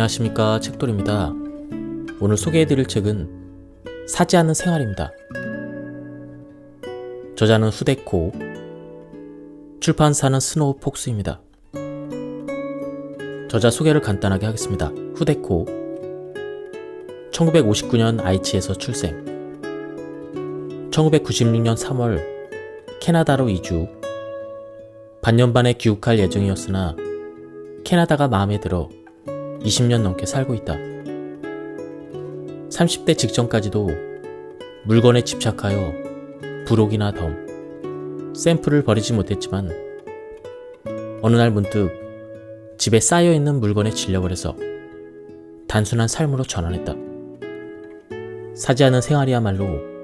안녕하십니까, 책돌입니다. 오늘 소개해드릴 책은 사지 않는 생활입니다. 저자는 후데코, 출판사는 스노우 폭스입니다. 저자 소개를 간단하게 하겠습니다. 후데코, 1959년 아이치에서 출생, 1996년 3월 캐나다로 이주, 반년반에 귀국할 예정이었으나 캐나다가 마음에 들어 20년 넘게 살고 있다. 30대 직전까지도 물건에 집착하여 부록이나 덤, 샘플을 버리지 못했지만 어느 날 문득 집에 쌓여있는 물건에 질려버려서 단순한 삶으로 전환했다. 사지 않는 생활이야말로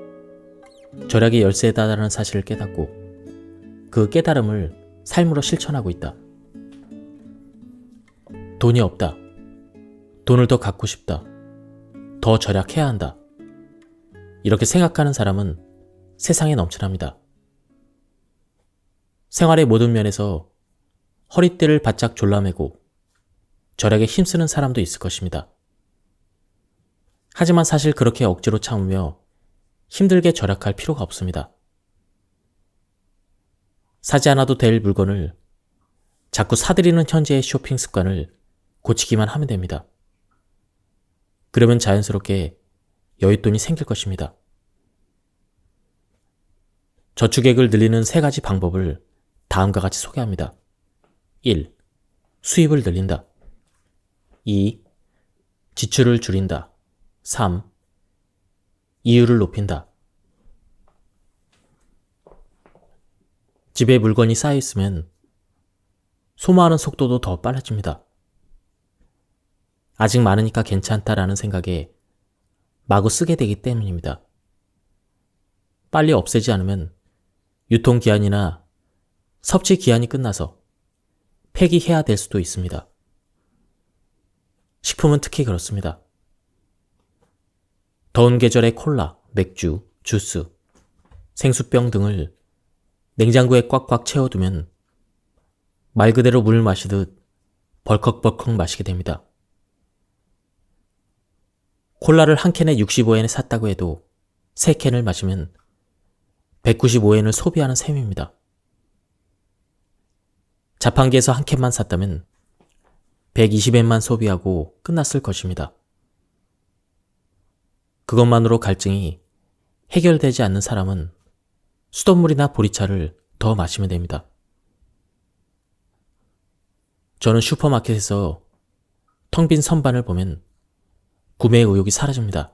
절약의 열쇠다라는 사실을 깨닫고 그 깨달음을 삶으로 실천하고 있다. 돈이 없다. 돈을 더 갖고 싶다. 더 절약해야 한다. 이렇게 생각하는 사람은 세상에 넘쳐납니다. 생활의 모든 면에서 허리띠를 바짝 졸라매고 절약에 힘쓰는 사람도 있을 것입니다. 하지만 사실 그렇게 억지로 참으며 힘들게 절약할 필요가 없습니다. 사지 않아도 될 물건을 자꾸 사들이는 현재의 쇼핑 습관을 고치기만 하면 됩니다. 그러면 자연스럽게 여윳돈이 생길 것입니다. 저축액을 늘리는 3가지 방법을 다음과 같이 소개합니다. 1. 수입을 늘린다. 2. 지출을 줄인다. 3. 이율을 높인다. 집에 물건이 쌓여있으면 소모하는 속도도 더 빨라집니다. 아직 많으니까 괜찮다라는 생각에 마구 쓰게 되기 때문입니다. 빨리 없애지 않으면 유통기한이나 섭취기한이 끝나서 폐기해야 될 수도 있습니다. 식품은 특히 그렇습니다. 더운 계절에 콜라, 맥주, 주스, 생수병 등을 냉장고에 꽉꽉 채워두면 말 그대로 물 마시듯 벌컥벌컥 마시게 됩니다. 콜라를 한 캔에 65엔에 샀다고 해도 3캔을 마시면 195엔을 소비하는 셈입니다. 자판기에서 한 캔만 샀다면 120엔만 소비하고 끝났을 것입니다. 그것만으로 갈증이 해결되지 않는 사람은 수돗물이나 보리차를 더 마시면 됩니다. 저는 슈퍼마켓에서 텅 빈 선반을 보면 구매 의욕이 사라집니다.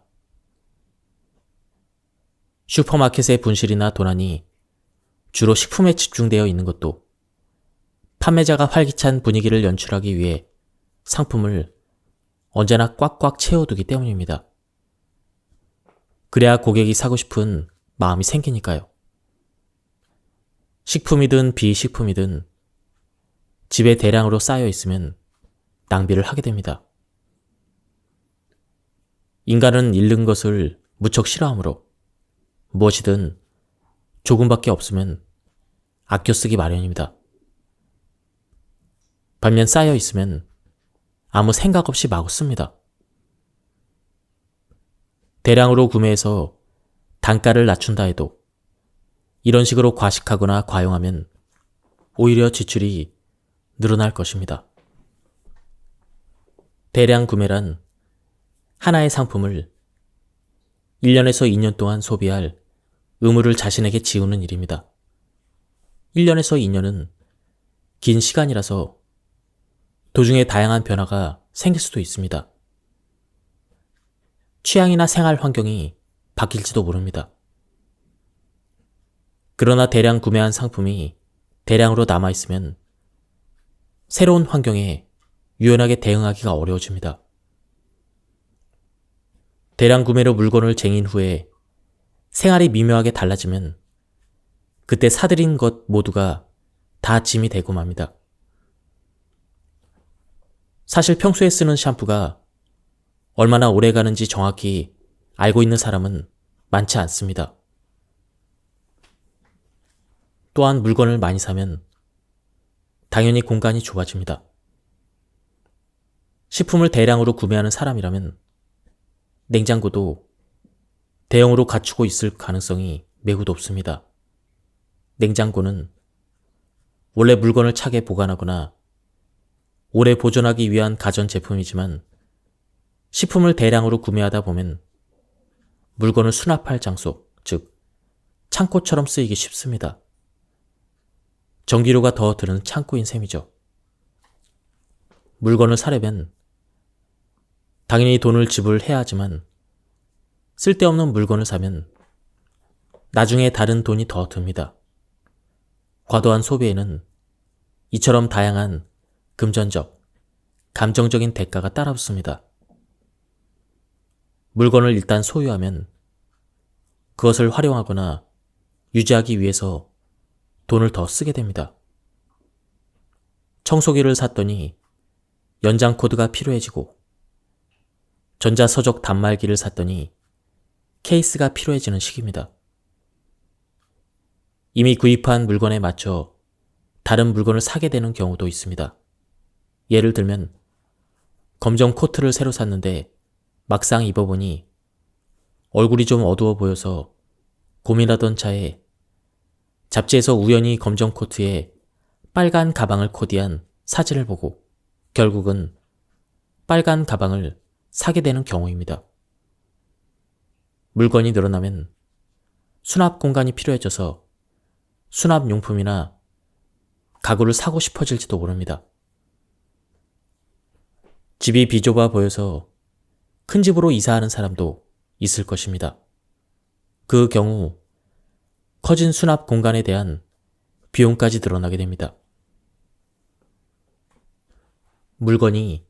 슈퍼마켓의 분실이나 도난이 주로 식품에 집중되어 있는 것도 판매자가 활기찬 분위기를 연출하기 위해 상품을 언제나 꽉꽉 채워두기 때문입니다. 그래야 고객이 사고 싶은 마음이 생기니까요. 식품이든 비식품이든 집에 대량으로 쌓여 있으면 낭비를 하게 됩니다. 인간은 잃는 것을 무척 싫어하므로 무엇이든 조금밖에 없으면 아껴 쓰기 마련입니다. 반면 쌓여 있으면 아무 생각 없이 마구 씁니다. 대량으로 구매해서 단가를 낮춘다 해도 이런 식으로 과식하거나 과용하면 오히려 지출이 늘어날 것입니다. 대량 구매란 하나의 상품을 1년에서 2년 동안 소비할 의무를 자신에게 지우는 일입니다. 1년에서 2년은 긴 시간이라서 도중에 다양한 변화가 생길 수도 있습니다. 취향이나 생활 환경이 바뀔지도 모릅니다. 그러나 대량 구매한 상품이 대량으로 남아있으면 새로운 환경에 유연하게 대응하기가 어려워집니다. 대량 구매로 물건을 쟁인 후에 생활이 미묘하게 달라지면 그때 사들인 것 모두가 다 짐이 되고 맙니다. 사실 평소에 쓰는 샴푸가 얼마나 오래 가는지 정확히 알고 있는 사람은 많지 않습니다. 또한 물건을 많이 사면 당연히 공간이 좁아집니다. 식품을 대량으로 구매하는 사람이라면 냉장고도 대형으로 갖추고 있을 가능성이 매우 높습니다. 냉장고는 원래 물건을 차게 보관하거나 오래 보존하기 위한 가전제품이지만 식품을 대량으로 구매하다 보면 물건을 수납할 장소, 즉 창고처럼 쓰이기 쉽습니다. 전기료가 더 드는 창고인 셈이죠. 물건을 사려면 당연히 돈을 지불해야 하지만 쓸데없는 물건을 사면 나중에 다른 돈이 더 듭니다. 과도한 소비에는 이처럼 다양한 금전적, 감정적인 대가가 따라붙습니다. 물건을 일단 소유하면 그것을 활용하거나 유지하기 위해서 돈을 더 쓰게 됩니다. 청소기를 샀더니 연장 코드가 필요해지고 전자서적 단말기를 샀더니 케이스가 필요해지는 시기입니다. 이미 구입한 물건에 맞춰 다른 물건을 사게 되는 경우도 있습니다. 예를 들면 검정 코트를 새로 샀는데 막상 입어보니 얼굴이 좀 어두워 보여서 고민하던 차에 잡지에서 우연히 검정 코트에 빨간 가방을 코디한 사진을 보고 결국은 빨간 가방을 사게 되는 경우입니다. 물건이 늘어나면 수납 공간이 필요해져서 수납용품이나 가구를 사고 싶어질지도 모릅니다. 집이 비좁아 보여서 큰 집으로 이사하는 사람도 있을 것입니다. 그 경우 커진 수납 공간에 대한 비용까지 드러나게 됩니다. 물건이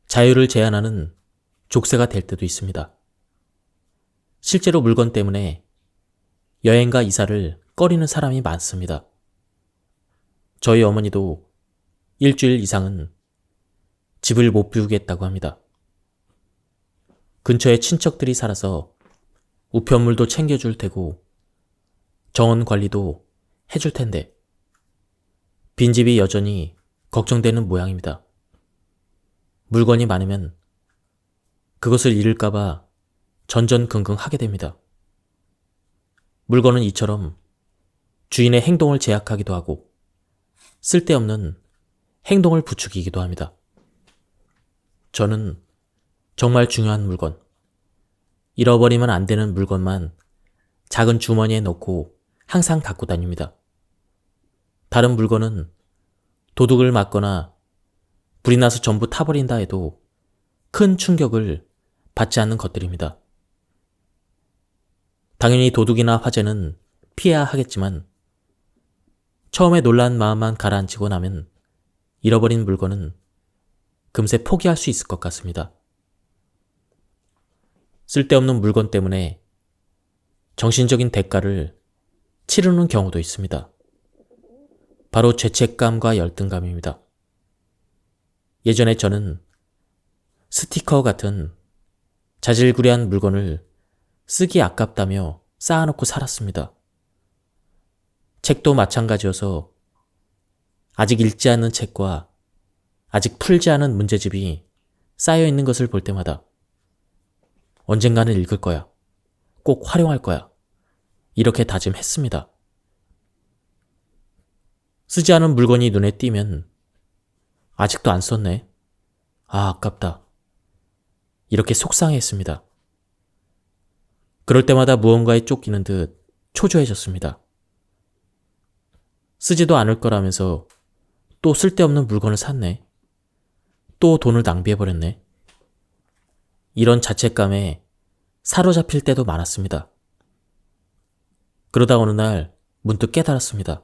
자유를 제한하는 족쇄가 될 때도 있습니다. 실제로 물건 때문에 여행과 이사를 꺼리는 사람이 많습니다. 저희 어머니도 일주일 이상은 집을 못 비우겠다고 합니다. 근처에 친척들이 살아서 우편물도 챙겨줄 테고 정원 관리도 해줄 텐데 빈집이 여전히 걱정되는 모양입니다. 물건이 많으면 그것을 잃을까봐 전전긍긍 하게 됩니다. 물건은 이처럼 주인의 행동을 제약하기도 하고 쓸데없는 행동을 부추기기도 합니다. 저는 정말 중요한 물건, 잃어버리면 안 되는 물건만 작은 주머니에 넣고 항상 갖고 다닙니다. 다른 물건은 도둑을 맞거나 불이 나서 전부 타버린다 해도 큰 충격을 받지 않는 것들입니다. 당연히 도둑이나 화재는 피해야 하겠지만 처음에 놀란 마음만 가라앉히고 나면 잃어버린 물건은 금세 포기할 수 있을 것 같습니다. 쓸데없는 물건 때문에 정신적인 대가를 치르는 경우도 있습니다. 바로 죄책감과 열등감입니다. 예전에 저는 스티커 같은 자질구레한 물건을 쓰기 아깝다며 쌓아놓고 살았습니다. 책도 마찬가지여서 아직 읽지 않은 책과 아직 풀지 않은 문제집이 쌓여있는 것을 볼 때마다 언젠가는 읽을 거야. 꼭 활용할 거야. 이렇게 다짐했습니다. 쓰지 않은 물건이 눈에 띄면 아직도 안 썼네. 아, 아깝다. 이렇게 속상해했습니다. 그럴 때마다 무언가에 쫓기는 듯 초조해졌습니다. 쓰지도 않을 거라면서 또 쓸데없는 물건을 샀네. 또 돈을 낭비해버렸네. 이런 자책감에 사로잡힐 때도 많았습니다. 그러다 어느 날 문득 깨달았습니다.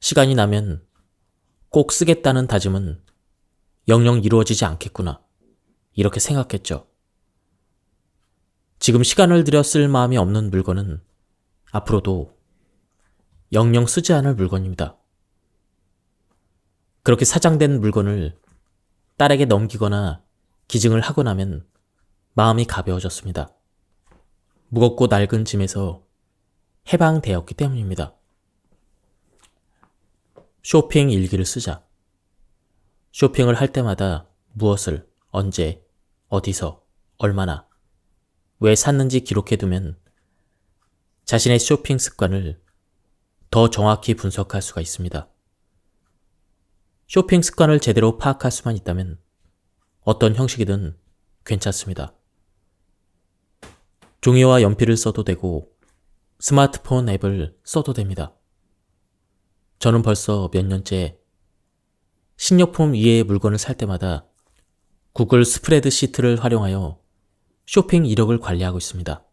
시간이 나면 꼭 쓰겠다는 다짐은 영영 이루어지지 않겠구나. 이렇게 생각했죠. 지금 시간을 들여 쓸 마음이 없는 물건은 앞으로도 영영 쓰지 않을 물건입니다. 그렇게 사장된 물건을 딸에게 넘기거나 기증을 하고 나면 마음이 가벼워졌습니다. 무겁고 낡은 짐에서 해방되었기 때문입니다. 쇼핑 일기를 쓰자. 쇼핑을 할 때마다 무엇을, 언제, 어디서, 얼마나, 왜 샀는지 기록해두면 자신의 쇼핑 습관을 더 정확히 분석할 수가 있습니다. 쇼핑 습관을 제대로 파악할 수만 있다면 어떤 형식이든 괜찮습니다. 종이와 연필을 써도 되고 스마트폰 앱을 써도 됩니다. 저는 벌써 몇 년째 식료품 위에 물건을 살 때마다 구글 스프레드시트를 활용하여 쇼핑 이력을 관리하고 있습니다.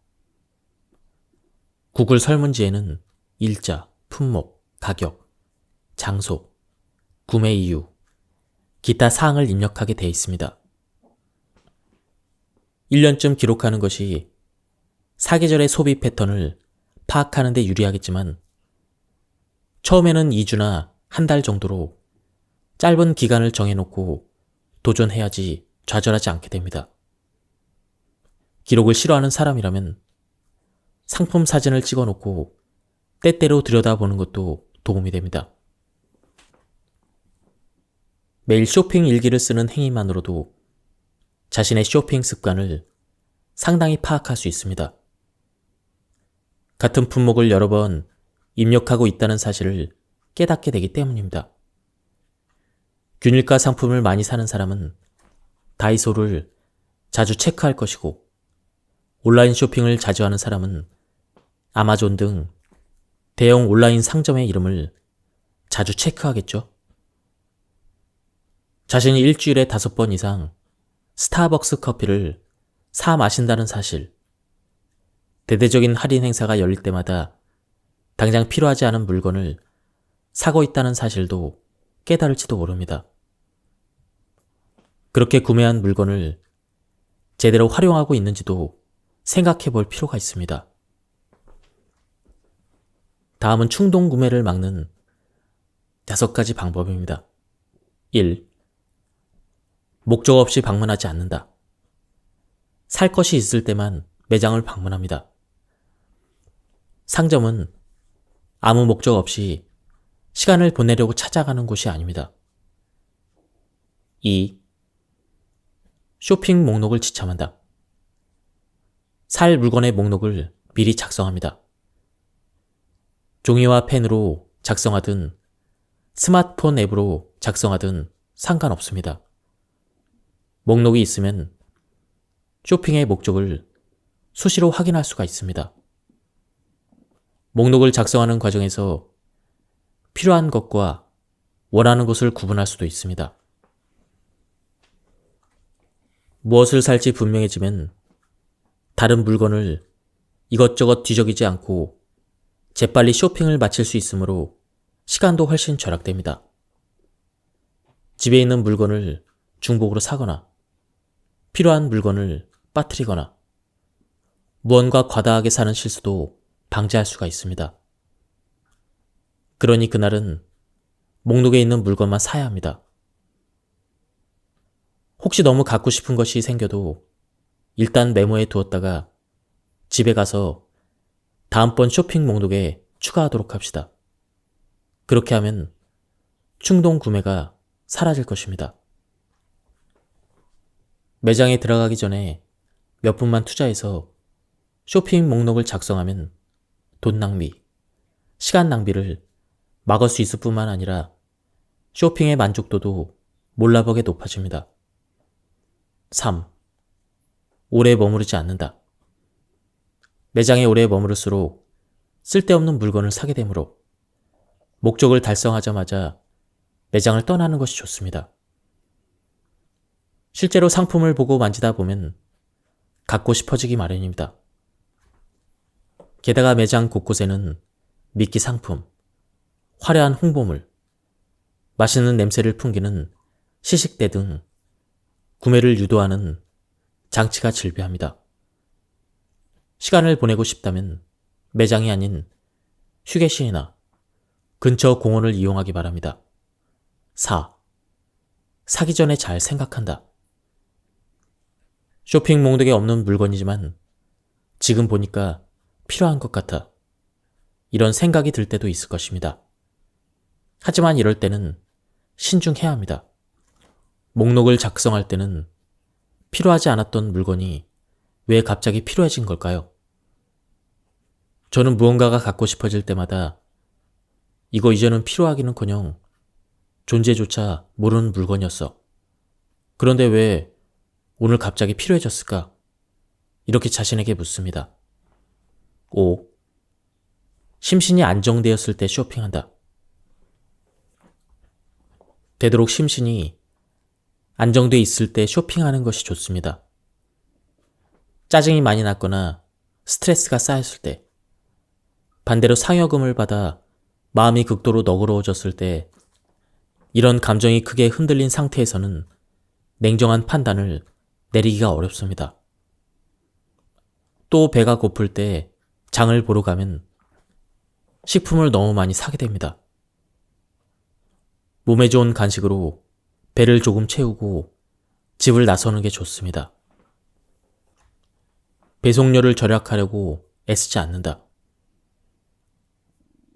구글 설문지에는 일자, 품목, 가격, 장소, 구매 이유, 기타 사항을 입력하게 되어 있습니다. 1년쯤 기록하는 것이 사계절의 소비 패턴을 파악하는 데 유리하겠지만 처음에는 2주나 한 달 정도로 짧은 기간을 정해놓고 도전해야지 좌절하지 않게 됩니다. 기록을 싫어하는 사람이라면 상품 사진을 찍어놓고 때때로 들여다보는 것도 도움이 됩니다. 매일 쇼핑 일기를 쓰는 행위만으로도 자신의 쇼핑 습관을 상당히 파악할 수 있습니다. 같은 품목을 여러 번 입력하고 있다는 사실을 깨닫게 되기 때문입니다. 균일가 상품을 많이 사는 사람은 다이소를 자주 체크할 것이고 온라인 쇼핑을 자주 하는 사람은 아마존 등 대형 온라인 상점의 이름을 자주 체크하겠죠. 자신이 일주일에 5번 이상 스타벅스 커피를 사 마신다는 사실, 대대적인 할인 행사가 열릴 때마다 당장 필요하지 않은 물건을 사고 있다는 사실도 깨달을지도 모릅니다. 그렇게 구매한 물건을 제대로 활용하고 있는지도 생각해 볼 필요가 있습니다. 다음은 충동 구매를 막는 5가지 방법입니다. 1. 목적 없이 방문하지 않는다. 살 것이 있을 때만 매장을 방문합니다. 상점은 아무 목적 없이 시간을 보내려고 찾아가는 곳이 아닙니다. 2. 쇼핑 목록을 지참한다. 살 물건의 목록을 미리 작성합니다. 종이와 펜으로 작성하든 스마트폰 앱으로 작성하든 상관없습니다. 목록이 있으면 쇼핑의 목적을 수시로 확인할 수가 있습니다. 목록을 작성하는 과정에서 필요한 것과 원하는 것을 구분할 수도 있습니다. 무엇을 살지 분명해지면 다른 물건을 이것저것 뒤적이지 않고 재빨리 쇼핑을 마칠 수 있으므로 시간도 훨씬 절약됩니다. 집에 있는 물건을 중복으로 사거나 필요한 물건을 빠뜨리거나 무언가 과다하게 사는 실수도 방지할 수가 있습니다. 그러니 그날은 목록에 있는 물건만 사야 합니다. 혹시 너무 갖고 싶은 것이 생겨도 일단 메모해 두었다가 집에 가서 다음번 쇼핑 목록에 추가하도록 합시다. 그렇게 하면 충동 구매가 사라질 것입니다. 매장에 들어가기 전에 몇 분만 투자해서 쇼핑 목록을 작성하면 돈 낭비, 시간 낭비를 막을 수 있을 뿐만 아니라 쇼핑의 만족도도 몰라보게 높아집니다. 3. 오래 머무르지 않는다. 매장에 오래 머무를수록 쓸데없는 물건을 사게 되므로 목적을 달성하자마자 매장을 떠나는 것이 좋습니다. 실제로 상품을 보고 만지다 보면 갖고 싶어지기 마련입니다. 게다가 매장 곳곳에는 미끼 상품, 화려한 홍보물, 맛있는 냄새를 풍기는 시식대 등 구매를 유도하는 장치가 즐비합니다. 시간을 보내고 싶다면 매장이 아닌 휴게실이나 근처 공원을 이용하기 바랍니다. 4. 사기 전에 잘 생각한다. 쇼핑 목록에 없는 물건이지만 지금 보니까 필요한 것 같아. 이런 생각이 들 때도 있을 것입니다. 하지만 이럴 때는 신중해야 합니다. 목록을 작성할 때는 필요하지 않았던 물건이 왜 갑자기 필요해진 걸까요? 저는 무언가가 갖고 싶어질 때마다 이거 이제는 필요하기는커녕 존재조차 모르는 물건이었어. 그런데 왜 오늘 갑자기 필요해졌을까? 이렇게 자신에게 묻습니다. 5. 심신이 안정되었을 때 쇼핑한다. 되도록 심신이 안정돼 있을 때 쇼핑하는 것이 좋습니다. 짜증이 많이 났거나 스트레스가 쌓였을 때, 반대로 상여금을 받아 마음이 극도로 너그러워졌을 때, 이런 감정이 크게 흔들린 상태에서는 냉정한 판단을 내리기가 어렵습니다. 또 배가 고플 때 장을 보러 가면 식품을 너무 많이 사게 됩니다. 몸에 좋은 간식으로 배를 조금 채우고 집을 나서는 게 좋습니다. 배송료를 절약하려고 애쓰지 않는다.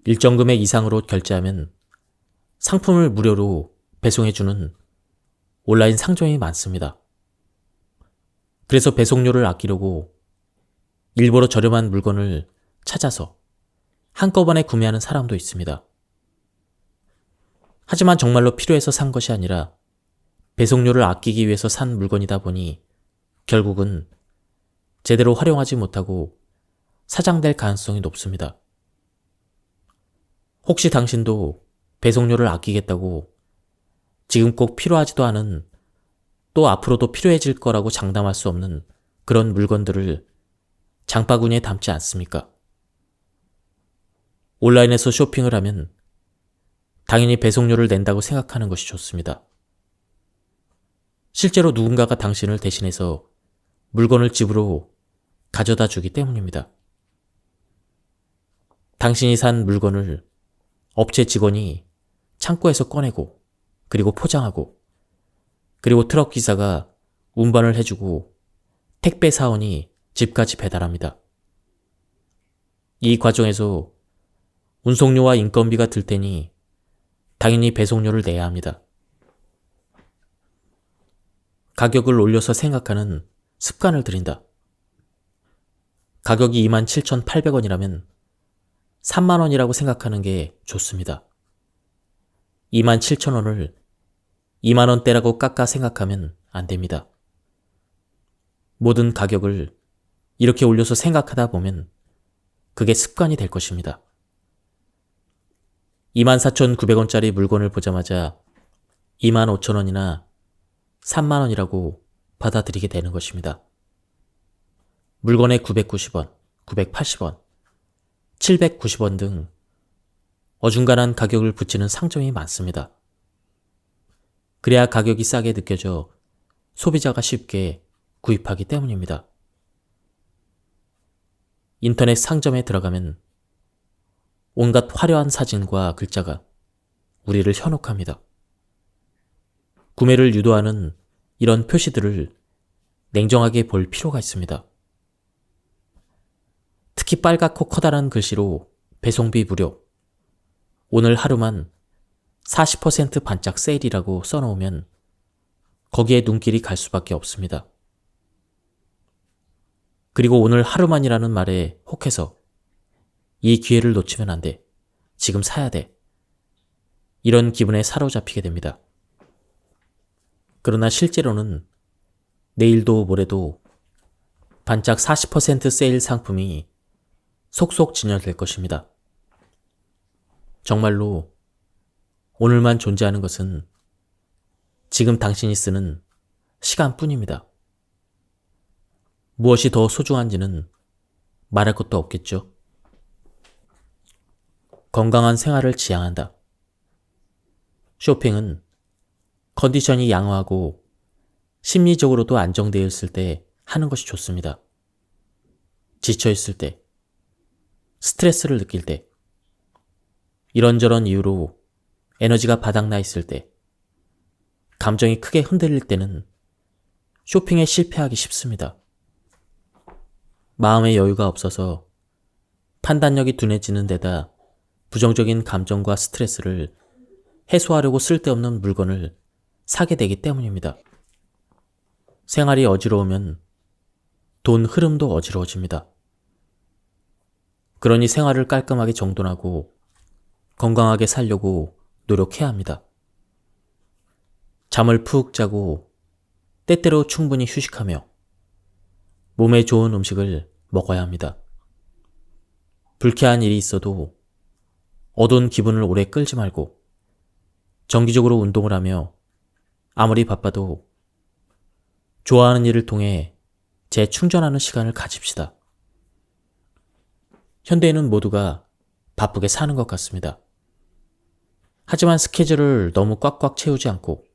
일정 금액 이상으로 결제하면 상품을 무료로 배송해주는 온라인 상점이 많습니다. 그래서 배송료를 아끼려고 일부러 저렴한 물건을 찾아서 한꺼번에 구매하는 사람도 있습니다. 하지만 정말로 필요해서 산 것이 아니라 배송료를 아끼기 위해서 산 물건이다 보니 결국은 제대로 활용하지 못하고 사장될 가능성이 높습니다. 혹시 당신도 배송료를 아끼겠다고 지금 꼭 필요하지도 않은, 또 앞으로도 필요해질 거라고 장담할 수 없는 그런 물건들을 장바구니에 담지 않습니까? 온라인에서 쇼핑을 하면 당연히 배송료를 낸다고 생각하는 것이 좋습니다. 실제로 누군가가 당신을 대신해서 물건을 집으로 가져다 주기 때문입니다. 당신이 산 물건을 업체 직원이 창고에서 꺼내고, 그리고 포장하고, 그리고 트럭 기사가 운반을 해주고 택배 사원이 집까지 배달합니다. 이 과정에서 운송료와 인건비가 들 테니 당연히 배송료를 내야 합니다. 가격을 올려서 생각하는 습관을 들인다. 가격이 27,800원이라면 30,000원이라고 생각하는 게 좋습니다. 27,000원을 20,000원대라고 깎아 생각하면 안 됩니다. 모든 가격을 이렇게 올려서 생각하다 보면 그게 습관이 될 것입니다. 24,900원짜리 물건을 보자마자 25,000원이나 30,000원이라고 받아들이게 되는 것입니다. 물건에 990원, 980원, 790원 등 어중간한 가격을 붙이는 상점이 많습니다. 그래야 가격이 싸게 느껴져 소비자가 쉽게 구입하기 때문입니다. 인터넷 상점에 들어가면 온갖 화려한 사진과 글자가 우리를 현혹합니다. 구매를 유도하는 이런 표시들을 냉정하게 볼 필요가 있습니다. 특히 빨갛고 커다란 글씨로 배송비 무료, 오늘 하루만 40% 반짝 세일이라고 써놓으면 거기에 눈길이 갈 수밖에 없습니다. 그리고 오늘 하루만이라는 말에 혹해서 이 기회를 놓치면 안 돼, 지금 사야 돼, 이런 기분에 사로잡히게 됩니다. 그러나 실제로는 내일도 모레도 반짝 40% 세일 상품이 속속 진열될 것입니다. 정말로 오늘만 존재하는 것은 지금 당신이 쓰는 시간뿐입니다. 무엇이 더 소중한지는 말할 것도 없겠죠. 건강한 생활을 지향한다. 쇼핑은 컨디션이 양호하고 심리적으로도 안정되어 있을 때 하는 것이 좋습니다. 지쳐 있을 때, 스트레스를 느낄 때, 이런저런 이유로 에너지가 바닥나 있을 때, 감정이 크게 흔들릴 때는 쇼핑에 실패하기 쉽습니다. 마음의 여유가 없어서 판단력이 둔해지는 데다 부정적인 감정과 스트레스를 해소하려고 쓸데없는 물건을 사게 되기 때문입니다. 생활이 어지러우면 돈 흐름도 어지러워집니다. 그러니 생활을 깔끔하게 정돈하고 건강하게 살려고 노력해야 합니다. 잠을 푹 자고 때때로 충분히 휴식하며 몸에 좋은 음식을 먹어야 합니다. 불쾌한 일이 있어도 어두운 기분을 오래 끌지 말고 정기적으로 운동을 하며 아무리 바빠도 좋아하는 일을 통해 재충전하는 시간을 가집시다. 현대인은 모두가 바쁘게 사는 것 같습니다. 하지만 스케줄을 너무 꽉꽉 채우지 않고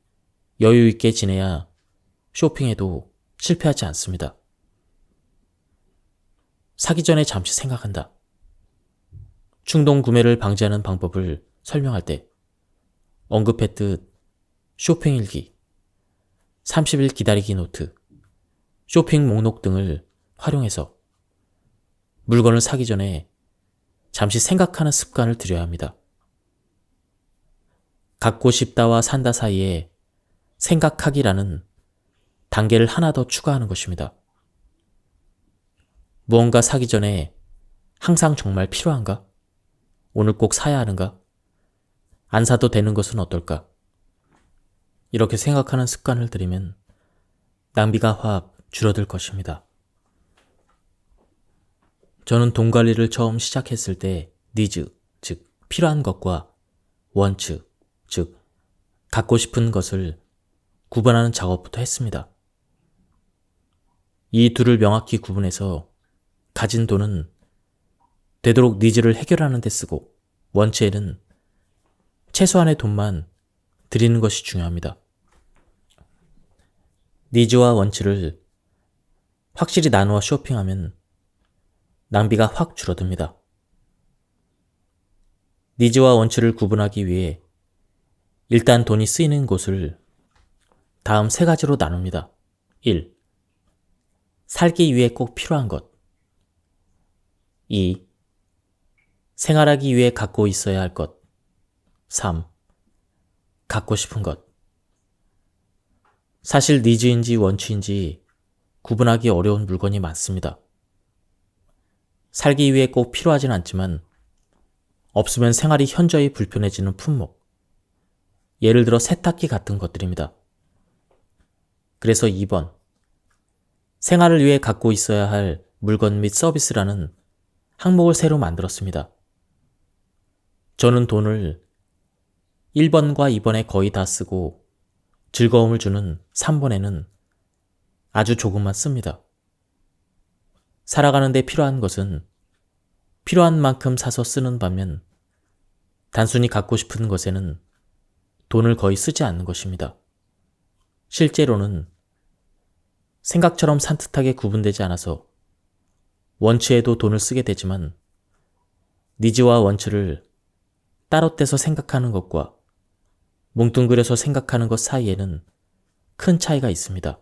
여유 있게 지내야 쇼핑에도 실패하지 않습니다. 사기 전에 잠시 생각한다. 충동 구매를 방지하는 방법을 설명할 때 언급했듯 쇼핑 일기, 30일 기다리기 노트, 쇼핑 목록 등을 활용해서 물건을 사기 전에 잠시 생각하는 습관을 들여야 합니다. 갖고 싶다와 산다 사이에 생각하기라는 단계를 하나 더 추가하는 것입니다. 무언가 사기 전에 항상 정말 필요한가? 오늘 꼭 사야 하는가? 안 사도 되는 것은 어떨까? 이렇게 생각하는 습관을 들이면 낭비가 확 줄어들 것입니다. 저는 돈 관리를 처음 시작했을 때 니즈, 즉 필요한 것과 원츠, 즉 갖고 싶은 것을 구분하는 작업부터 했습니다. 이 둘을 명확히 구분해서 가진 돈은 되도록 니즈를 해결하는 데 쓰고 원츠에는 최소한의 돈만 드리는 것이 중요합니다. 니즈와 원츠를 확실히 나누어 쇼핑하면 낭비가 확 줄어듭니다. 니즈와 원츠를 구분하기 위해 일단 돈이 쓰이는 곳을 다음 세 가지로 나눕니다. 1. 살기 위해 꼭 필요한 것. 2. 생활하기 위해 갖고 있어야 할 것. 3. 갖고 싶은 것. 사실 니즈인지 원츠인지 구분하기 어려운 물건이 많습니다. 살기 위해 꼭 필요하진 않지만 없으면 생활이 현저히 불편해지는 품목. 예를 들어 세탁기 같은 것들입니다. 그래서 2번. 생활을 위해 갖고 있어야 할 물건 및 서비스라는 항목을 새로 만들었습니다. 저는 돈을 1번과 2번에 거의 다 쓰고 즐거움을 주는 3번에는 아주 조금만 씁니다. 살아가는 데 필요한 것은 필요한 만큼 사서 쓰는 반면 단순히 갖고 싶은 것에는 돈을 거의 쓰지 않는 것입니다. 실제로는 생각처럼 산뜻하게 구분되지 않아서 원츠에도 돈을 쓰게 되지만 니즈와 원츠를 따로 떼서 생각하는 것과 뭉뚱그려서 생각하는 것 사이에는 큰 차이가 있습니다.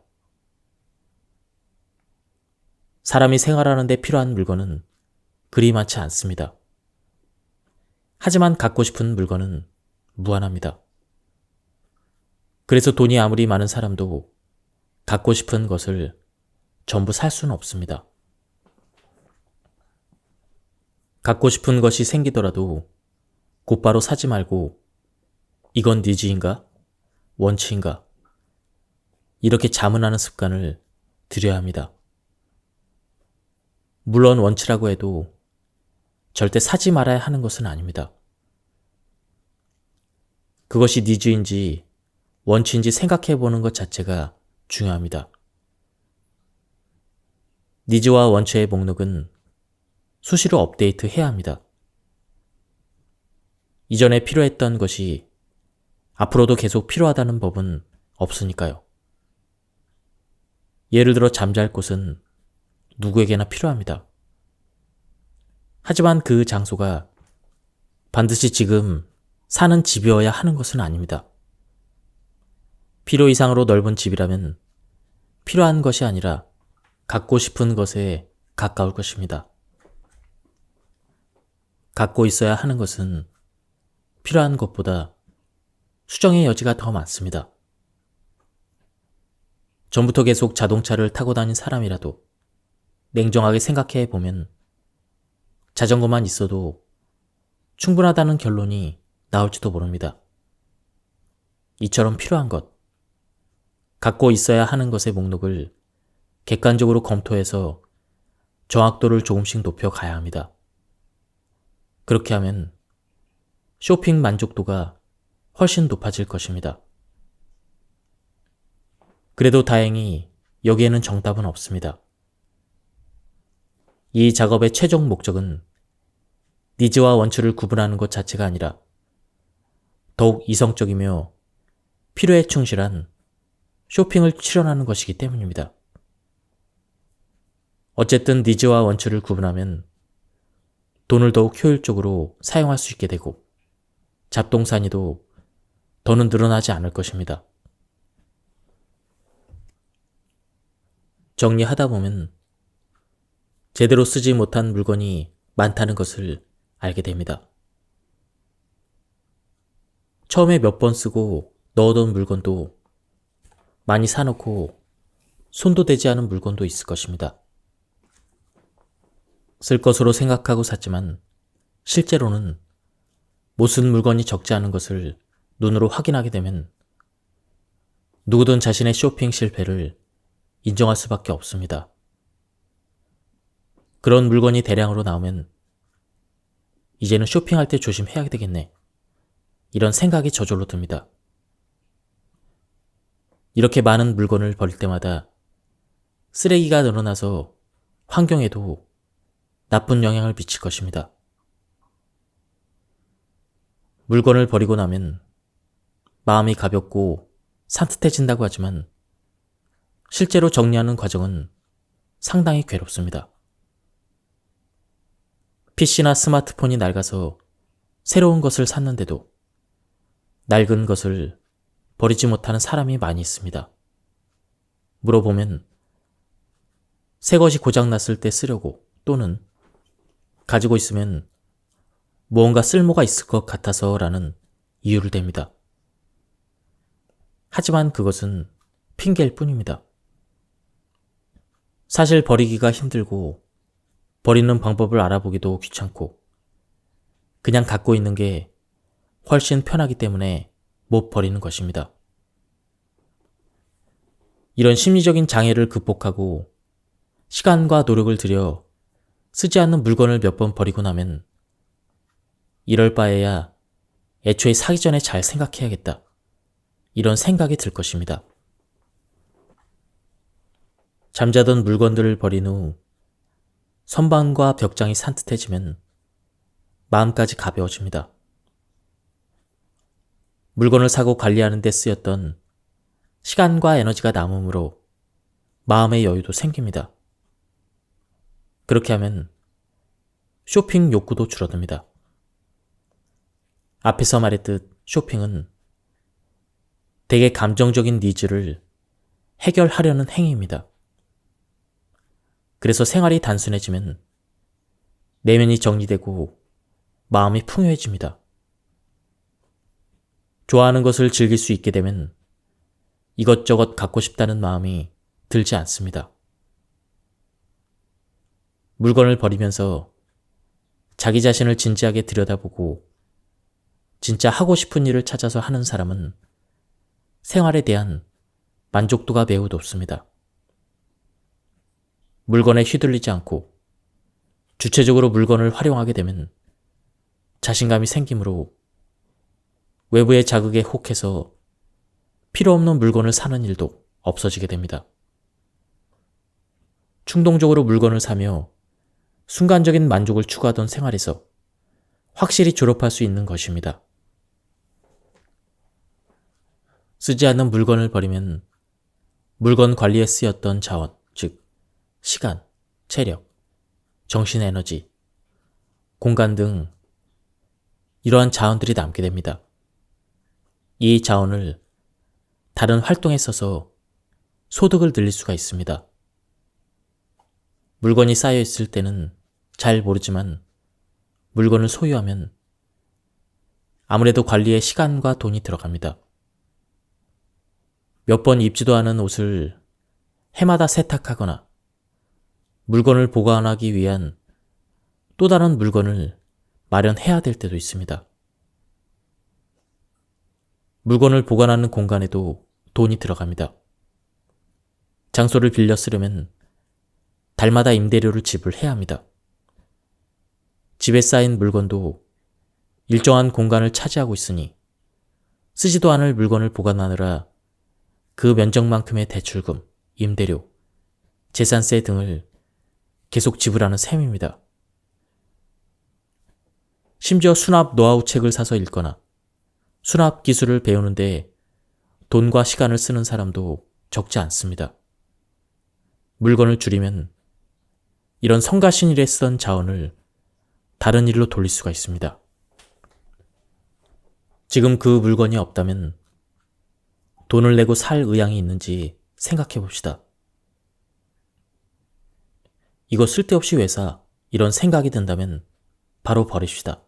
사람이 생활하는 데 필요한 물건은 그리 많지 않습니다. 하지만 갖고 싶은 물건은 무한합니다. 그래서 돈이 아무리 많은 사람도 갖고 싶은 것을 전부 살 수는 없습니다. 갖고 싶은 것이 생기더라도 곧바로 사지 말고 이건 니즈인가? 원츠인가? 이렇게 자문하는 습관을 들여야 합니다. 물론 원츠라고 해도 절대 사지 말아야 하는 것은 아닙니다. 그것이 니즈인지 원츠인지 생각해보는 것 자체가 중요합니다. 니즈와 원츠의 목록은 수시로 업데이트해야 합니다. 이전에 필요했던 것이 앞으로도 계속 필요하다는 법은 없으니까요. 예를 들어 잠잘 곳은 누구에게나 필요합니다. 하지만 그 장소가 반드시 지금 사는 집이어야 하는 것은 아닙니다. 필요 이상으로 넓은 집이라면 필요한 것이 아니라 갖고 싶은 것에 가까울 것입니다. 갖고 있어야 하는 것은 필요한 것보다 수정의 여지가 더 많습니다. 전부터 계속 자동차를 타고 다닌 사람이라도 냉정하게 생각해 보면 자전거만 있어도 충분하다는 결론이 나올지도 모릅니다. 이처럼 필요한 것, 갖고 있어야 하는 것의 목록을 객관적으로 검토해서 정확도를 조금씩 높여 가야 합니다. 그렇게 하면 쇼핑 만족도가 훨씬 높아질 것입니다. 그래도 다행히 여기에는 정답은 없습니다. 이 작업의 최종 목적은 니즈와 원추를 구분하는 것 자체가 아니라 더욱 이성적이며 필요에 충실한 쇼핑을 실현하는 것이기 때문입니다. 어쨌든 니즈와 원추를 구분하면 돈을 더욱 효율적으로 사용할 수 있게 되고 잡동사니도 더는 늘어나지 않을 것입니다. 정리하다 보면 제대로 쓰지 못한 물건이 많다는 것을 알게 됩니다. 처음에 몇 번 쓰고 넣어둔 물건도 많이 사놓고 손도 대지 않은 물건도 있을 것입니다. 쓸 것으로 생각하고 샀지만 실제로는 못 쓴 물건이 적지 않은 것을 눈으로 확인하게 되면 누구든 자신의 쇼핑 실패를 인정할 수밖에 없습니다. 그런 물건이 대량으로 나오면 이제는 쇼핑할 때 조심해야 되겠네. 이런 생각이 저절로 듭니다. 이렇게 많은 물건을 버릴 때마다 쓰레기가 늘어나서 환경에도 나쁜 영향을 미칠 것입니다. 물건을 버리고 나면 마음이 가볍고 산뜻해진다고 하지만 실제로 정리하는 과정은 상당히 괴롭습니다. PC나 스마트폰이 낡아서 새로운 것을 샀는데도 낡은 것을 버리지 못하는 사람이 많이 있습니다. 물어보면 새 것이 고장났을 때 쓰려고 또는 가지고 있으면 무언가 쓸모가 있을 것 같아서 라는 이유를 댑니다. 하지만 그것은 핑계일 뿐입니다. 사실 버리기가 힘들고 버리는 방법을 알아보기도 귀찮고 그냥 갖고 있는 게 훨씬 편하기 때문에 못 버리는 것입니다. 이런 심리적인 장애를 극복하고 시간과 노력을 들여 쓰지 않는 물건을 몇 번 버리고 나면 이럴 바에야 애초에 사기 전에 잘 생각해야겠다. 이런 생각이 들 것입니다. 잠자던 물건들을 버린 후 선반과 벽장이 산뜻해지면 마음까지 가벼워집니다. 물건을 사고 관리하는 데 쓰였던 시간과 에너지가 남으므로 마음의 여유도 생깁니다. 그렇게 하면 쇼핑 욕구도 줄어듭니다. 앞에서 말했듯 쇼핑은 대개 감정적인 니즈를 해결하려는 행위입니다. 그래서 생활이 단순해지면 내면이 정리되고 마음이 풍요해집니다. 좋아하는 것을 즐길 수 있게 되면 이것저것 갖고 싶다는 마음이 들지 않습니다. 물건을 버리면서 자기 자신을 진지하게 들여다보고 진짜 하고 싶은 일을 찾아서 하는 사람은 생활에 대한 만족도가 매우 높습니다. 물건에 휘둘리지 않고 주체적으로 물건을 활용하게 되면 자신감이 생기므로 외부의 자극에 혹해서 필요 없는 물건을 사는 일도 없어지게 됩니다. 충동적으로 물건을 사며 순간적인 만족을 추구하던 생활에서 확실히 졸업할 수 있는 것입니다. 쓰지 않는 물건을 버리면 물건 관리에 쓰였던 자원, 즉 시간, 체력, 정신 에너지, 공간 등 이러한 자원들이 남게 됩니다. 이 자원을 다른 활동에 써서 소득을 늘릴 수가 있습니다. 물건이 쌓여 있을 때는 잘 모르지만 물건을 소유하면 아무래도 관리에 시간과 돈이 들어갑니다. 몇 번 입지도 않은 옷을 해마다 세탁하거나 물건을 보관하기 위한 또 다른 물건을 마련해야 될 때도 있습니다. 물건을 보관하는 공간에도 돈이 들어갑니다. 장소를 빌려 쓰려면 달마다 임대료를 지불해야 합니다. 집에 쌓인 물건도 일정한 공간을 차지하고 있으니 쓰지도 않을 물건을 보관하느라 그 면적만큼의 대출금, 임대료, 재산세 등을 계속 지불하는 셈입니다. 심지어 수납 노하우 책을 사서 읽거나 수납 기술을 배우는데 돈과 시간을 쓰는 사람도 적지 않습니다. 물건을 줄이면 이런 성가신 일에 쓰던 자원을 다른 일로 돌릴 수가 있습니다. 지금 그 물건이 없다면 돈을 내고 살 의향이 있는지 생각해 봅시다. 이거 쓸데없이 왜 사? 이런 생각이 든다면 바로 버립시다.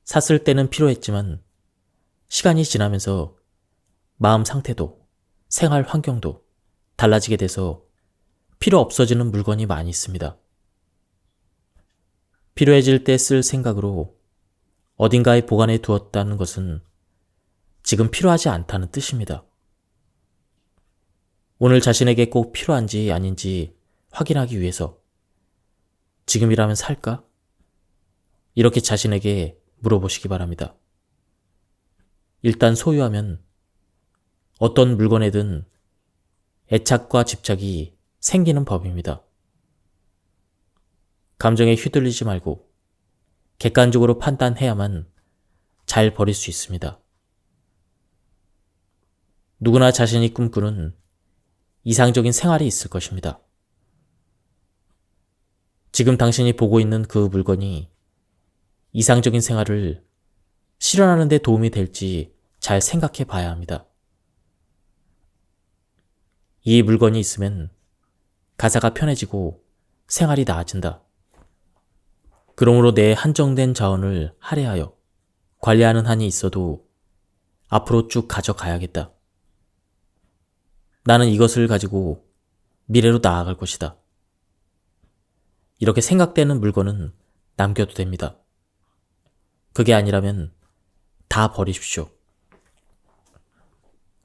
샀을 때는 필요했지만 시간이 지나면서 마음 상태도 생활 환경도 달라지게 돼서 필요 없어지는 물건이 많이 있습니다. 필요해질 때 쓸 생각으로 어딘가에 보관해 두었다는 것은 지금 필요하지 않다는 뜻입니다. 오늘 자신에게 꼭 필요한지 아닌지 확인하기 위해서 지금이라면 살까? 이렇게 자신에게 물어보시기 바랍니다. 일단 소유하면 어떤 물건에든 애착과 집착이 생기는 법입니다. 감정에 휘둘리지 말고 객관적으로 판단해야만 잘 버릴 수 있습니다. 누구나 자신이 꿈꾸는 이상적인 생활이 있을 것입니다. 지금 당신이 보고 있는 그 물건이 이상적인 생활을 실현하는 데 도움이 될지 잘 생각해 봐야 합니다. 이 물건이 있으면 가사가 편해지고 생활이 나아진다. 그러므로 내 한정된 자원을 할애하여 관리하는 한이 있어도 앞으로 쭉 가져가야겠다. 나는 이것을 가지고 미래로 나아갈 것이다. 이렇게 생각되는 물건은 남겨도 됩니다. 그게 아니라면 다 버리십시오.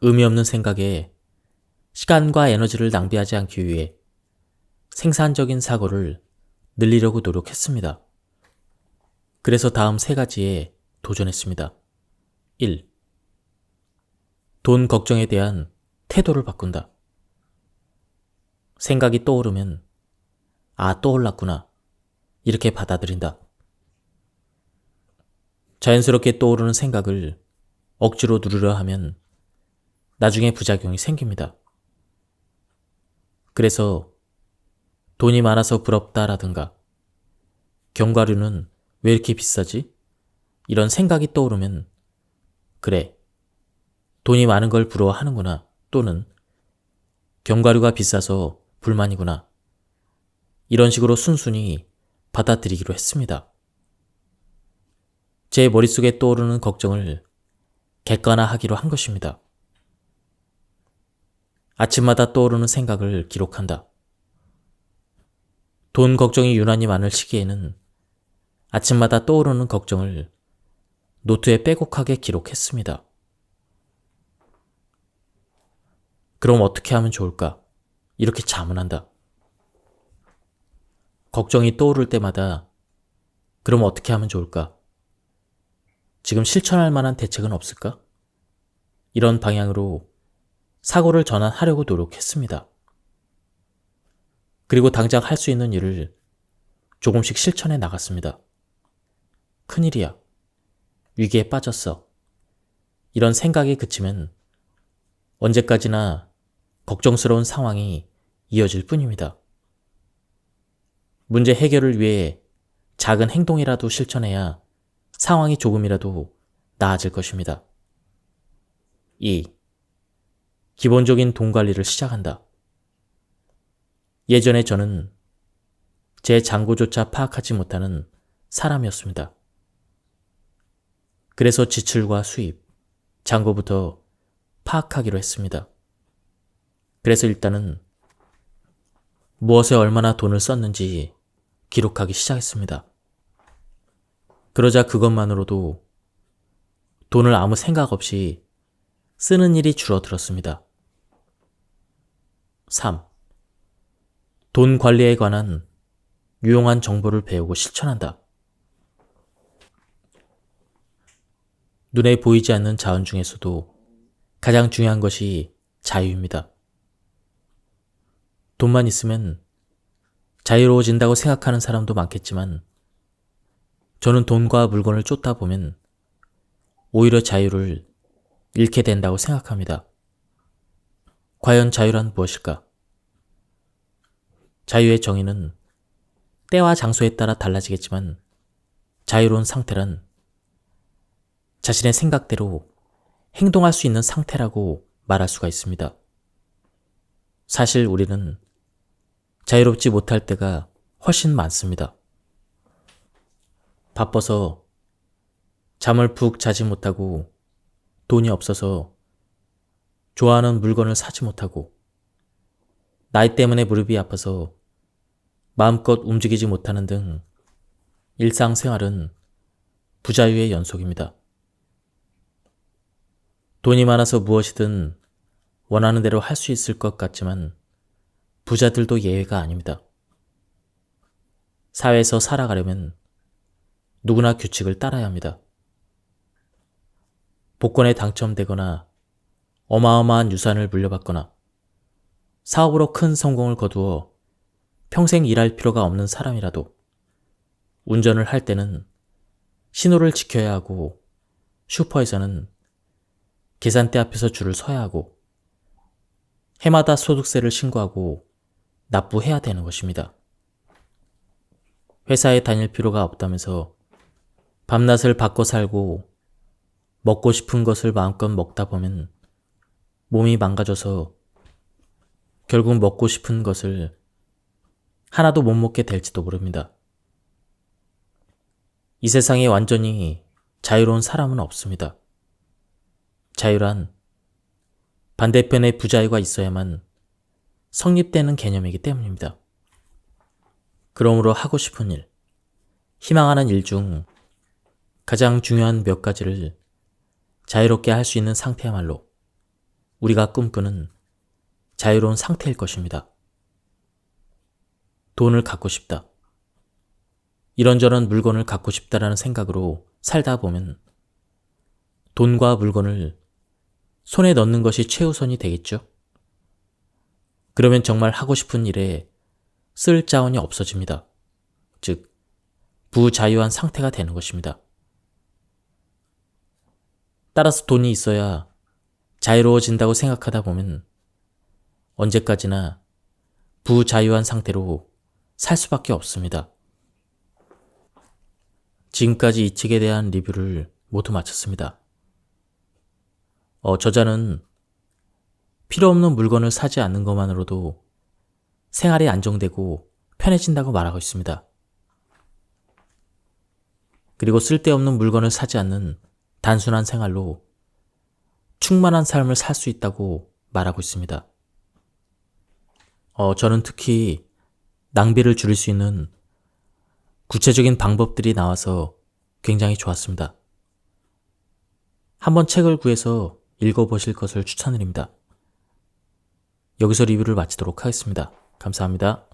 의미 없는 생각에 시간과 에너지를 낭비하지 않기 위해 생산적인 사고를 늘리려고 노력했습니다. 그래서 다음 3가지에 도전했습니다. 1. 돈 걱정에 대한 태도를 바꾼다. 생각이 떠오르면 떠올랐구나. 이렇게 받아들인다. 자연스럽게 떠오르는 생각을 억지로 누르려 하면 나중에 부작용이 생깁니다. 그래서 돈이 많아서 부럽다라든가 견과류는 왜 이렇게 비싸지? 이런 생각이 떠오르면 그래, 돈이 많은 걸 부러워하는구나 또는 견과류가 비싸서 불만이구나 이런 식으로 순순히 받아들이기로 했습니다. 제 머릿속에 떠오르는 걱정을 객관화하기로 한 것입니다. 아침마다 떠오르는 생각을 기록한다. 돈 걱정이 유난히 많을 시기에는 아침마다 떠오르는 걱정을 노트에 빼곡하게 기록했습니다. 그럼 어떻게 하면 좋을까? 이렇게 자문한다. 걱정이 떠오를 때마다 그럼 어떻게 하면 좋을까? 지금 실천할 만한 대책은 없을까? 이런 방향으로 사고를 전환하려고 노력했습니다. 그리고 당장 할 수 있는 일을 조금씩 실천해 나갔습니다. 큰일이야. 위기에 빠졌어. 이런 생각이 그치면 언제까지나 걱정스러운 상황이 이어질 뿐입니다. 문제 해결을 위해 작은 행동이라도 실천해야 상황이 조금이라도 나아질 것입니다. 2. 기본적인 돈 관리를 시작한다. 예전에 저는 제 잔고조차 파악하지 못하는 사람이었습니다. 그래서 지출과 수입, 잔고부터 파악하기로 했습니다. 그래서 일단은 무엇에 얼마나 돈을 썼는지 기록하기 시작했습니다. 그러자 그것만으로도 돈을 아무 생각 없이 쓰는 일이 줄어들었습니다. 3. 돈 관리에 관한 유용한 정보를 배우고 실천한다. 눈에 보이지 않는 자원 중에서도 가장 중요한 것이 자유입니다. 돈만 있으면 자유로워진다고 생각하는 사람도 많겠지만 저는 돈과 물건을 쫓다 보면 오히려 자유를 잃게 된다고 생각합니다. 과연 자유란 무엇일까? 자유의 정의는 때와 장소에 따라 달라지겠지만 자유로운 상태란 자신의 생각대로 행동할 수 있는 상태라고 말할 수가 있습니다. 사실 우리는 자유롭지 못할 때가 훨씬 많습니다. 바빠서 잠을 푹 자지 못하고 돈이 없어서 좋아하는 물건을 사지 못하고 나이 때문에 무릎이 아파서 마음껏 움직이지 못하는 등 일상생활은 부자유의 연속입니다. 돈이 많아서 무엇이든 원하는 대로 할 수 있을 것 같지만 부자들도 예외가 아닙니다. 사회에서 살아가려면 누구나 규칙을 따라야 합니다. 복권에 당첨되거나 어마어마한 유산을 물려받거나 사업으로 큰 성공을 거두어 평생 일할 필요가 없는 사람이라도 운전을 할 때는 신호를 지켜야 하고 슈퍼에서는 계산대 앞에서 줄을 서야 하고 해마다 소득세를 신고하고 납부해야 되는 것입니다. 회사에 다닐 필요가 없다면서 밤낮을 바꿔 살고 먹고 싶은 것을 마음껏 먹다 보면 몸이 망가져서 결국 먹고 싶은 것을 하나도 못 먹게 될지도 모릅니다. 이 세상에 완전히 자유로운 사람은 없습니다. 자유란 반대편에 부자유가 있어야만 성립되는 개념이기 때문입니다. 그러므로 하고 싶은 일, 희망하는 일 중 가장 중요한 몇 가지를 자유롭게 할 수 있는 상태야말로 우리가 꿈꾸는 자유로운 상태일 것입니다. 돈을 갖고 싶다. 이런저런 물건을 갖고 싶다라는 생각으로 살다 보면 돈과 물건을 손에 넣는 것이 최우선이 되겠죠? 그러면 정말 하고 싶은 일에 쓸 자원이 없어집니다. 즉, 부자유한 상태가 되는 것입니다. 따라서 돈이 있어야 자유로워진다고 생각하다 보면 언제까지나 부자유한 상태로 살 수밖에 없습니다. 지금까지 이 책에 대한 리뷰를 모두 마쳤습니다. 저자는 필요 없는 물건을 사지 않는 것만으로도 생활이 안정되고 편해진다고 말하고 있습니다. 그리고 쓸데없는 물건을 사지 않는 단순한 생활로 충만한 삶을 살 수 있다고 말하고 있습니다. 저는 특히 낭비를 줄일 수 있는 구체적인 방법들이 나와서 굉장히 좋았습니다. 한번 책을 구해서 읽어보실 것을 추천드립니다. 여기서 리뷰를 마치도록 하겠습니다. 감사합니다.